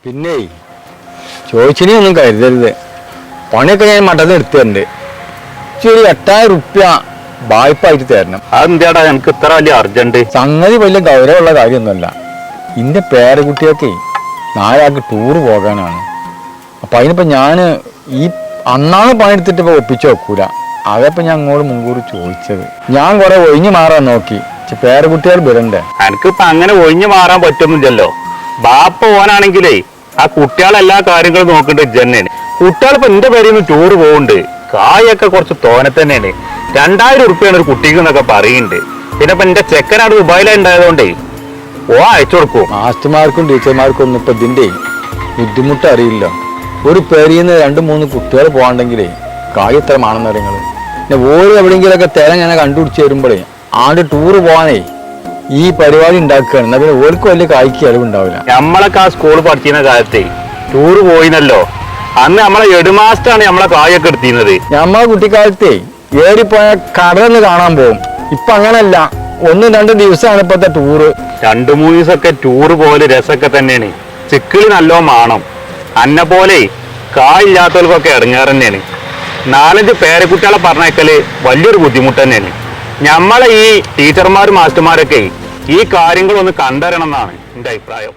പിന്നെ ചോദിച്ചിനി ഒന്നും കരുതരുത്. പണിയൊക്കെ ഞാൻ മട്ടന്ന് എടുത്തിട്ടുണ്ട്. ഒരു 8000 റുപ്യ വായ്പായിട്ട് തരണം. അതെന്താടാ എനിക്ക് ഇത്ര വലിയ അർജന്റ്? സംഗതി വലിയ ഗൗരവമുള്ള കാര്യമൊന്നുമല്ല. എൻ്റെ പേരക്കുട്ടിയൊക്കെ നാലാൾക്ക് ടൂറ് പോകാനാണ്. അപ്പം അതിനിപ്പോൾ ഞാൻ ഈ അന്നാണ് പണിയെടുത്തിട്ട് ഇപ്പോൾ ഒപ്പിച്ച് വെക്കൂല. അതപ്പോൾ ഞാൻ അങ്ങോട്ട് മുൻകൂർ ചോദിച്ചത്. ഞാൻ കുറെ ഒഴിഞ്ഞു മാറാൻ നോക്കി. പേരക്കുട്ടികൾ വരണ്ടേ? എനിക്കിപ്പോ അങ്ങനെ ഒഴിഞ്ഞു മാറാൻ പറ്റുന്നില്ലല്ലോ. ബാപ്പ പോവാനാണെങ്കിലേ ആ കുട്ടികളെല്ലാ കാര്യങ്ങളും നോക്കണ്ട ജന്നെയാണ്. കുട്ടികളിപ്പോ എന്റെ പേരിൽ നിന്ന് ടൂറ് പോകുന്നുണ്ട്. കായൊക്കെ കുറച്ച് തോനെ തന്നെയാണ്. 2000 റുപ്യാണ് ഒരു കുട്ടിക്ക് എന്നൊക്കെ പറയുന്നുണ്ട്. പിന്നെ ഇപ്പൊ എന്റെ ചെക്കനാട് ദുബായിലുണ്ടായതുകൊണ്ടേ ഓ അയച്ചു കൊടുക്കും. മാസ്റ്റർമാർക്കും ടീച്ചർമാർക്കും ഒന്നും ഇപ്പൊ ഇതിന്റെ ബുദ്ധിമുട്ട് അറിയില്ല. ഒരു പേരിൽ നിന്ന് 2-3 കുട്ടികൾ പോകാണ്ടെങ്കിലേ കായ് എത്ര മാണെന്ന് അറിയങ്ങള്. പിന്നെ ഓരോ എവിടെയെങ്കിലൊക്കെ തേല ഞാൻ കണ്ടുപിടിച്ച് വരുമ്പോഴേ ആണ്ട് ടൂറ് പോകാനേ ഈ പരിപാടി ഉണ്ടാക്കുകയാണ്. എന്നാ പിന്നെ ഓർക്ക് വലിയ കായ്ക്ക് അറിവുണ്ടാവില്ല. നമ്മളൊക്കെ ആ സ്കൂൾ പഠിച്ചിരുന്ന കാലത്തെ ടൂറ് പോയിന്നല്ലോ. അന്ന് നമ്മളെ എടുമാസ്റ്റാണ് നമ്മളെ കായൊക്കെ എടുത്തിരുന്നത്. നമ്മളെ കുട്ടിക്കാലത്തെ ഏറിപ്പോയ കടന്ന് കാണാൻ പോകും. ഇപ്പൊ അങ്ങനല്ല, 1-2 ദിവസമാണ് ഇപ്പത്തെ ടൂറ്. 2-3 ദിവസമൊക്കെ ടൂറ് പോലെ രസമൊക്കെ തന്നെയാണ്. ചിക്കിളി നല്ലോ മാണം. അന്നെ പോലെ കായില്ലാത്തവർക്കൊക്കെ ഇറങ്ങാറ് തന്നെയാണ്. 4-5 പേരക്കുട്ടികളെ പറഞ്ഞേക്കല് വലിയൊരു ബുദ്ധിമുട്ട് തന്നെയാണ്. നമ്മളെ ഈ ടീച്ചർമാരും മാസ്റ്റർമാരൊക്കെ ഈ കാര്യങ്ങളൊന്ന് കണ്ടറിയണം എന്നാണ് എൻ്റെ അഭിപ്രായം.